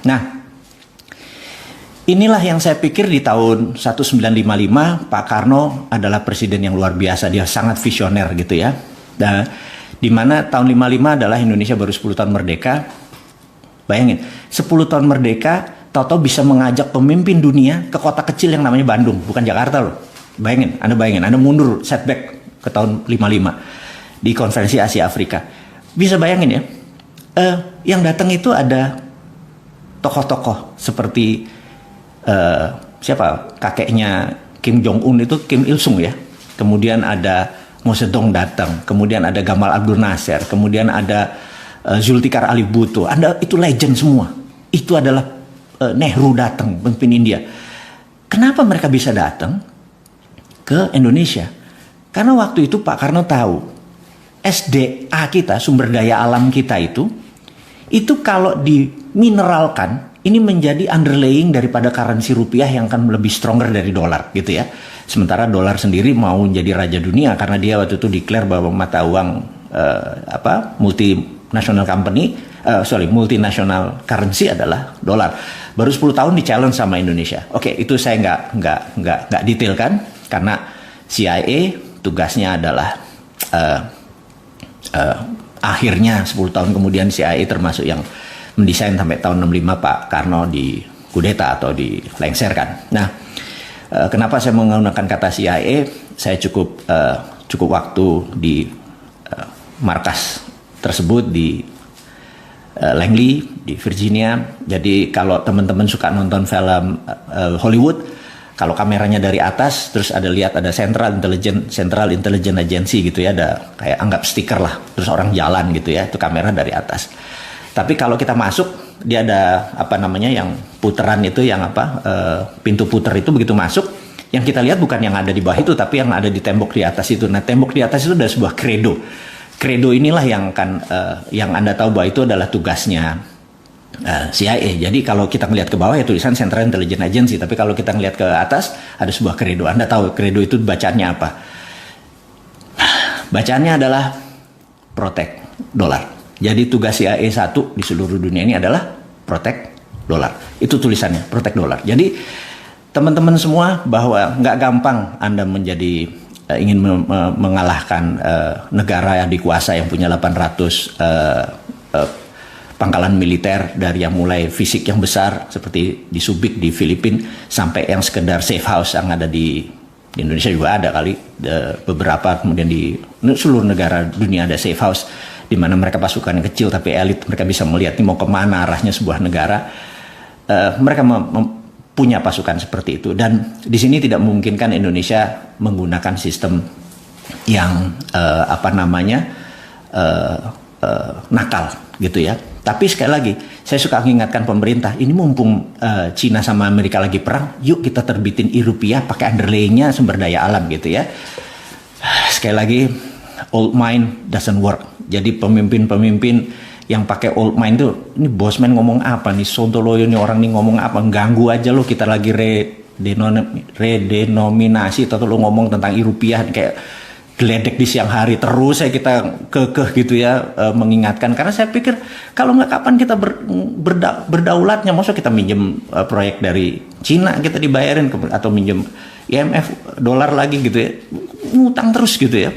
Nah, inilah yang saya pikir di tahun 1955 Pak Karno adalah presiden yang luar biasa. Dia sangat visioner gitu ya. Nah, di mana tahun 55 adalah Indonesia baru 10 tahun merdeka. Bayangin, 10 tahun merdeka, tahu-tahu bisa mengajak pemimpin dunia ke kota kecil yang namanya Bandung, bukan Jakarta loh. Bayangin, Anda mundur setback ke tahun 55 di konferensi Asia Afrika. Bisa bayangin ya, yang datang itu ada tokoh-tokoh seperti siapa kakeknya Kim Jong Un itu Kim Il Sung ya. Kemudian ada Mao Zedong datang, kemudian ada Gamal Abdul Nasser, kemudian ada Zulfikar Ali Bhutto. Anda itu legend semua. Itu adalah Nehru datang, pemimpin India. Kenapa mereka bisa datang ke Indonesia? Karena waktu itu Pak Karno tahu SDA kita, sumber daya alam kita itu kalau dimineralkan, ini menjadi underlying daripada currency rupiah yang akan lebih stronger dari dolar gitu ya. Sementara dolar sendiri mau jadi raja dunia karena dia waktu itu declare bahwa mata uang multinational currency adalah dolar. Baru 10 tahun di challenge sama Indonesia. Oke, itu saya nggak detail kan, karena CIA tugasnya adalah akhirnya 10 tahun kemudian CIA termasuk yang mendesain sampai tahun 65 Pak Karno di kudeta atau dilengserkan. Nah, kenapa saya menggunakan kata CIA? Saya cukup waktu di markas tersebut di Langley di Virginia. Jadi kalau teman-teman suka nonton film Hollywood, kalau kameranya dari atas, terus ada Central Intelligence Agency gitu ya, ada kayak anggap stiker lah, terus orang jalan gitu ya, itu kamera dari atas. Tapi kalau kita masuk, dia ada yang puteran itu, pintu puter itu begitu masuk, yang kita lihat bukan yang ada di bawah itu, tapi yang ada di tembok di atas itu. Nah, tembok di atas itu ada sebuah kredo. Kredo inilah yang Anda tahu bahwa itu adalah tugasnya CIA. Jadi kalau kita ngelihat ke bawah ya tulisan Central Intelligence Agency, tapi kalau kita ngelihat ke atas ada sebuah kredo. Anda tahu kredo itu bacaannya apa? Bacaannya adalah protect dolar. Jadi tugas CIA 1 di seluruh dunia ini adalah protect dolar. Itu tulisannya, protect dolar. Jadi teman-teman semua bahwa nggak gampang Anda menjadi ingin mengalahkan negara yang dikuasai yang punya 800 pangkalan militer, dari yang mulai fisik yang besar seperti di Subic di Filipina sampai yang sekedar safe house yang ada di Indonesia juga ada kali beberapa, kemudian di seluruh negara dunia ada safe house di mana mereka pasukan yang kecil tapi elit, mereka bisa melihat ini mau kemana arahnya sebuah negara. Mereka punya pasukan seperti itu, dan di sini tidak memungkinkan Indonesia menggunakan sistem yang nakal gitu ya. Tapi sekali lagi saya suka mengingatkan pemerintah, ini mumpung Cina sama Amerika lagi perang, yuk kita terbitin rupiah pakai underlayingnya sumber daya alam gitu ya. Sekali lagi, old mind doesn't work. Jadi pemimpin-pemimpin yang pakai old mind tuh, ini bosman ngomong apa nih, sontoloyo nih orang nih ngomong apa, ganggu aja lo, kita lagi redenominasi atau lo ngomong tentang rupiah kayak geledek di siang hari terus kita kekeh gitu ya, mengingatkan. Karena saya pikir kalau nggak kapan kita berdaulatnya, maksudnya kita minjem proyek dari Cina kita dibayarin atau minjem IMF dolar lagi gitu ya, ngutang terus gitu ya.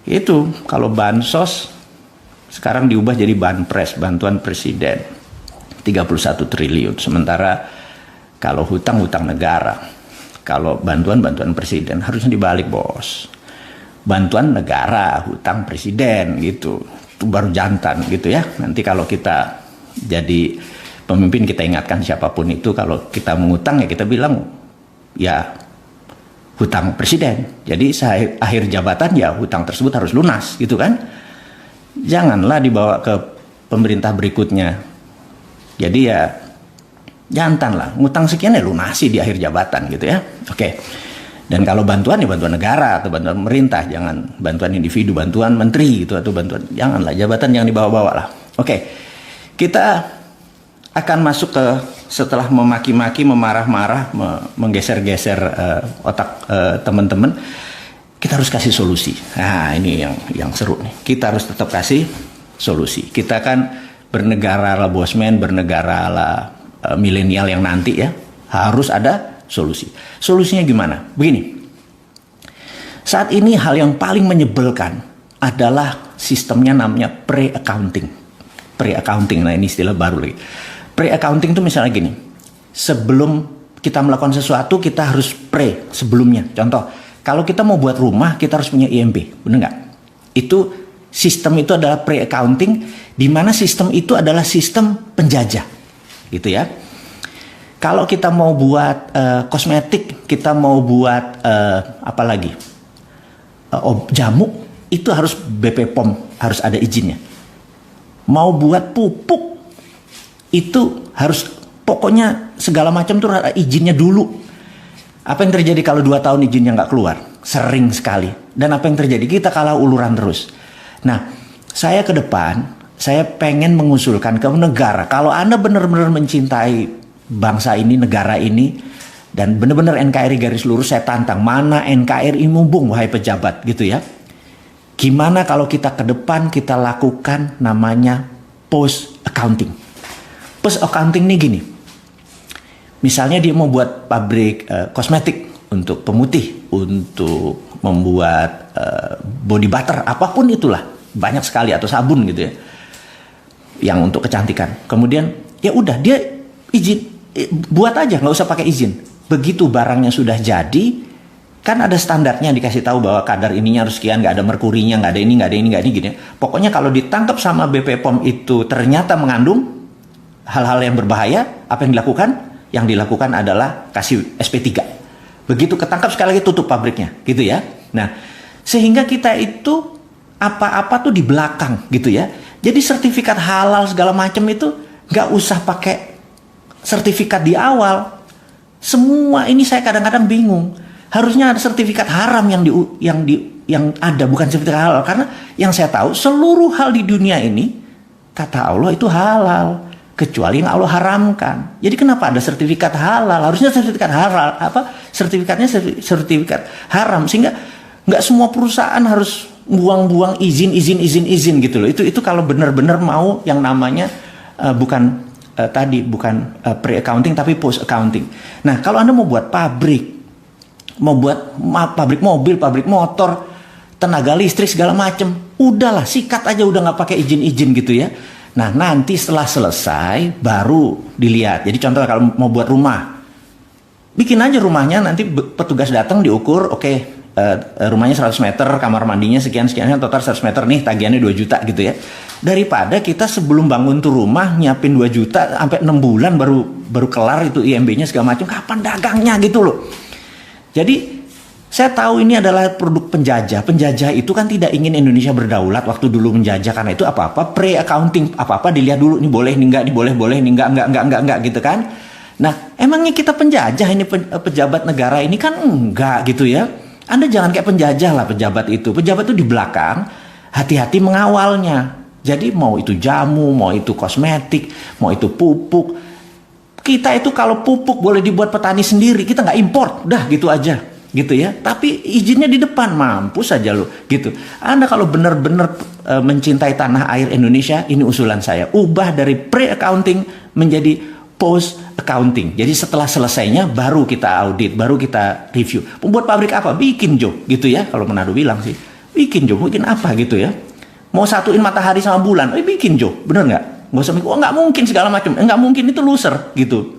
Itu kalau bansos sekarang diubah jadi banpres, bantuan presiden 31 triliun. Sementara kalau hutang negara, kalau bantuan presiden harusnya dibalik bos. Bantuan negara, hutang presiden gitu. Itu baru jantan gitu ya. Nanti kalau kita jadi pemimpin, kita ingatkan siapapun itu, kalau kita mengutang ya kita bilang ya hutang presiden. Jadi akhir jabatan ya hutang tersebut harus lunas gitu kan. Janganlah dibawa ke pemerintah berikutnya. Jadi ya jantan lah, ngutang sekian ya lunasi di akhir jabatan gitu ya. Oke. Dan kalau bantuan ya bantuan negara atau bantuan pemerintah, jangan bantuan individu, bantuan menteri gitu, atau bantuan, janganlah, jabatan jangan dibawa-bawa lah. Oke, kita akan masuk ke, setelah memaki-maki, memarah-marah, menggeser-geser otak teman-teman, kita harus kasih solusi. Nah ini yang seru nih, kita harus tetap kasih solusi. Kita kan bernegara ala bosman, bernegara ala milenial yang nanti ya, harus ada solusi. Solusinya gimana? Begini, saat ini hal yang paling menyebalkan adalah sistemnya namanya pre-accounting. Pre-accounting, nah ini istilah baru lagi. Pre-accounting itu misalnya gini, sebelum kita melakukan sesuatu kita harus sebelumnya. Contoh, kalau kita mau buat rumah kita harus punya IMB, benar nggak? Itu sistem itu adalah pre-accounting, di mana sistem itu adalah sistem penjajah, gitu ya. Kalau kita mau buat kosmetik, kita mau buat apa lagi, jamu, itu harus BP POM, harus ada izinnya. Mau buat pupuk, itu harus pokoknya segala macam tuh ada izinnya dulu. Apa yang terjadi kalau 2 tahun izinnya nggak keluar? Sering sekali. Dan apa yang terjadi? Kita kalah uluran terus. Nah, saya ke depan, saya pengen mengusulkan ke negara, kalau Anda benar-benar mencintai bangsa ini, negara ini, dan benar-benar NKRI garis lurus, saya tantang, mana NKRI mumpung, wahai pejabat, gitu ya. Gimana kalau kita ke depan, kita lakukan namanya post accounting. Post accounting ini gini, misalnya dia mau buat pabrik kosmetik untuk pemutih, untuk membuat body butter, apapun itulah, banyak sekali, atau sabun gitu ya, yang untuk kecantikan. Kemudian ya udah dia izin, buat aja, nggak usah pakai izin. Begitu barangnya sudah jadi, kan ada standarnya, dikasih tahu bahwa kadar ininya harus sekian, nggak ada merkurinya, nggak ada ini, nggak ada ini, nggak ini, gini. Pokoknya kalau ditangkap sama BP POM itu ternyata mengandung hal-hal yang berbahaya, apa yang dilakukan? Yang dilakukan adalah kasih SP3. Begitu ketangkap sekali lagi tutup pabriknya, gitu ya. Nah, sehingga kita itu apa-apa tuh di belakang, gitu ya. Jadi sertifikat halal segala macam itu nggak usah pakai sertifikat di awal. Semua ini saya kadang-kadang bingung. Harusnya ada sertifikat haram yang ada, bukan sertifikat halal. Karena yang saya tahu seluruh hal di dunia ini kata Allah itu halal, kecuali yang Allah haramkan. Jadi kenapa ada sertifikat halal? Harusnya sertifikat halal, sertifikatnya sertifikat haram, sehingga nggak semua perusahaan harus buang-buang izin gitu loh. Itu kalau benar-benar mau yang namanya bukan pre-accounting tapi post-accounting. Nah, kalau Anda mau buat pabrik, mau buat pabrik mobil, pabrik motor, tenaga listrik segala macam, udahlah sikat aja, udah nggak pakai izin gitu ya. Nah, nanti setelah selesai baru dilihat. Jadi contoh kalau mau buat rumah, bikin aja rumahnya, nanti petugas datang diukur, oke, rumahnya 100 meter, kamar mandinya sekian, total 100 meter nih, tagihannya 2 juta gitu ya. Daripada kita sebelum bangun tuh rumah nyiapin 2 juta sampai 6 bulan baru kelar itu IMB-nya segala macam, kapan dagangnya gitu loh. Jadi saya tahu ini adalah produk penjajah. Penjajah itu kan tidak ingin Indonesia berdaulat waktu dulu menjajah, karena itu apa-apa pre-accounting, apa-apa dilihat dulu, ini boleh, ini enggak, ini boleh, ini enggak gitu kan. Nah, emangnya kita penjajah ini, pejabat negara ini kan enggak gitu ya. Anda jangan kayak penjajah lah pejabat itu. Pejabat itu di belakang, hati-hati mengawalnya. Jadi mau itu jamu, mau itu kosmetik, mau itu pupuk. Kita itu kalau pupuk boleh dibuat petani sendiri, kita nggak import, udah gitu aja, gitu ya. Tapi izinnya di depan, mampus aja lo, gitu. Anda kalau benar-benar mencintai tanah air Indonesia, ini usulan saya, ubah dari pre-accounting menjadi post-accounting. Jadi setelah selesainya baru kita audit, baru kita review. Membuat pabrik apa? Bikin Jo, gitu ya. Kalau Manado bilang sih, bikin Jo, bikin apa gitu ya. Mau satuin matahari sama bulan, bikin Jo, bener nggak? Nggak usah mikir, nggak mungkin segala macam, nggak mungkin, itu loser gitu.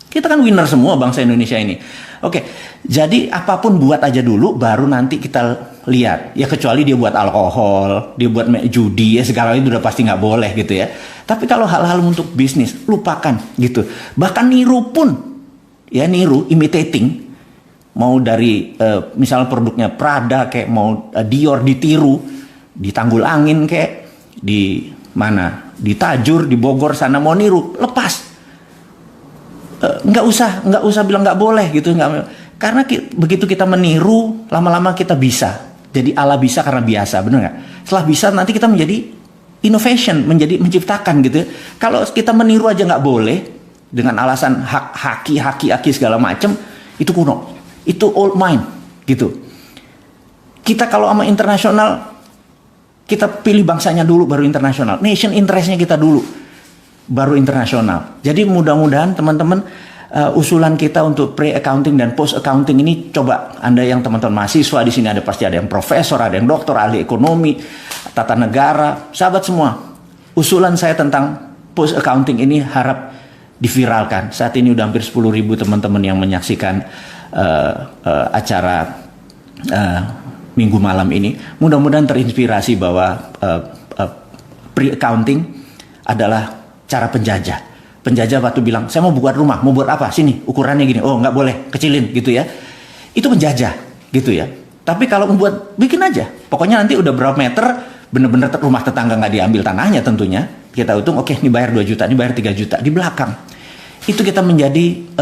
Kita kan winner semua bangsa Indonesia ini. Oke, jadi apapun buat aja dulu, baru nanti kita lihat. Ya kecuali dia buat alkohol, dia buat judi, ya segala itu udah pasti nggak boleh gitu ya. Tapi kalau hal-hal untuk bisnis, lupakan gitu. Bahkan niru pun, ya niru, imitating. Mau dari misalnya produknya Prada, kayak mau Dior ditiru, di Tanggul Angin kayak, di mana? Di Tajur, di Bogor sana mau niru, lepas. Nggak usah bilang nggak boleh gitu, karena begitu kita meniru, lama-lama kita bisa. Jadi Allah bisa karena biasa, benar nggak? Setelah bisa nanti kita menjadi innovation, menjadi menciptakan gitu. Kalau kita meniru aja nggak boleh dengan alasan haki segala macam, itu kuno, itu old mind gitu. Kita kalau sama internasional, kita pilih bangsanya dulu baru internasional, nation interestnya kita dulu. baru internasional. Jadi mudah-mudahan teman-teman usulan kita untuk pre-accounting dan post-accounting ini, coba Anda yang teman-teman mahasiswa di sini, ada pasti ada yang profesor, ada yang doktor, ahli ekonomi, tata negara, sahabat semua. Usulan saya tentang post-accounting ini harap diviralkan. Saat ini udah hampir 10.000 teman-teman yang menyaksikan acara minggu malam ini. Mudah-mudahan terinspirasi bahwa pre-accounting adalah cara penjajah. Penjajah waktu bilang, saya mau buat rumah, mau buat apa? Sini, ukurannya gini. Oh, nggak boleh, kecilin gitu ya. Itu penjajah gitu ya. Tapi kalau membuat, bikin aja. Pokoknya nanti udah berapa meter, bener-bener rumah tetangga nggak diambil tanahnya tentunya. Kita hitung, oke, ini bayar 2 juta, ini bayar 3 juta. Di belakang. Itu kita menjadi,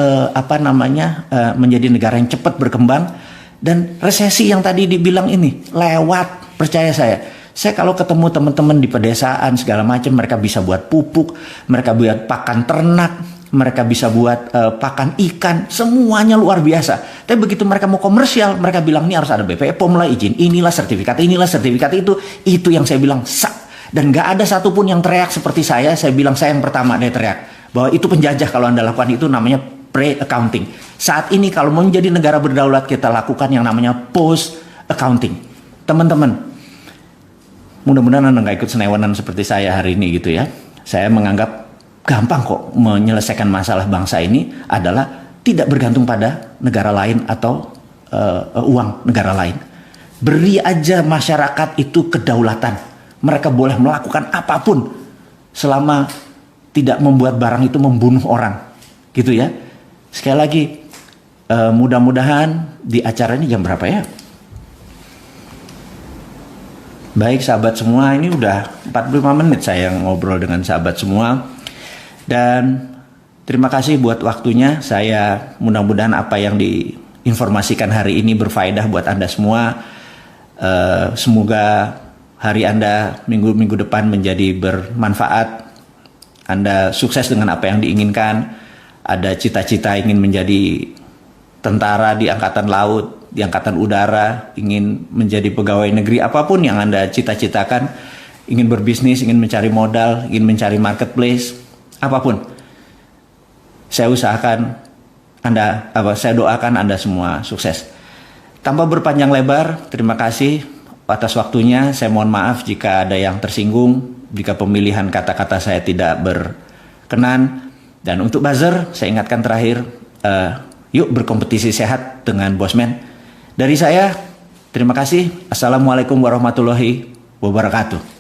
menjadi negara yang cepat berkembang. Dan resesi yang tadi dibilang ini, lewat, percaya saya. Saya kalau ketemu teman-teman di pedesaan segala macam, mereka bisa buat pupuk, mereka buat pakan ternak, mereka bisa buat pakan ikan, semuanya luar biasa. Tapi begitu mereka mau komersial, mereka bilang ini harus ada BPOM lah, izin inilah sertifikat itu yang saya bilang sak. Dan gak ada satupun yang teriak seperti saya bilang saya yang pertama dia teriak bahwa itu penjajah. Kalau Anda lakukan itu namanya pre-accounting. Saat ini kalau mau menjadi negara berdaulat, kita lakukan yang namanya post-accounting. Teman-teman, mudah-mudahan Anda nggak ikut senewenan seperti saya hari ini gitu ya. Saya menganggap gampang kok menyelesaikan masalah bangsa ini adalah tidak bergantung pada negara lain atau uang negara lain. Beri aja masyarakat itu kedaulatan. Mereka boleh melakukan apapun selama tidak membuat barang itu membunuh orang. Gitu ya. Sekali lagi, mudah-mudahan di acara ini jam berapa ya? Baik sahabat semua, ini udah 45 menit saya ngobrol dengan sahabat semua. Dan terima kasih buat waktunya. Saya mudah-mudahan apa yang diinformasikan hari ini berfaedah buat Anda semua. Semoga hari Anda minggu-minggu depan menjadi bermanfaat. Anda sukses dengan apa yang diinginkan. Ada cita-cita ingin menjadi tentara di angkatan laut, di angkatan udara, ingin menjadi pegawai negeri, apapun yang Anda cita-citakan, ingin berbisnis, ingin mencari modal, ingin mencari marketplace, apapun. Saya doakan Anda semua sukses. Tanpa berpanjang lebar, terima kasih atas waktunya. Saya mohon maaf jika ada yang tersinggung, jika pemilihan kata-kata saya tidak berkenan. Dan untuk buzzer, saya ingatkan terakhir, yuk berkompetisi sehat dengan Bosman. Dari saya, terima kasih. Assalamualaikum warahmatullahi wabarakatuh.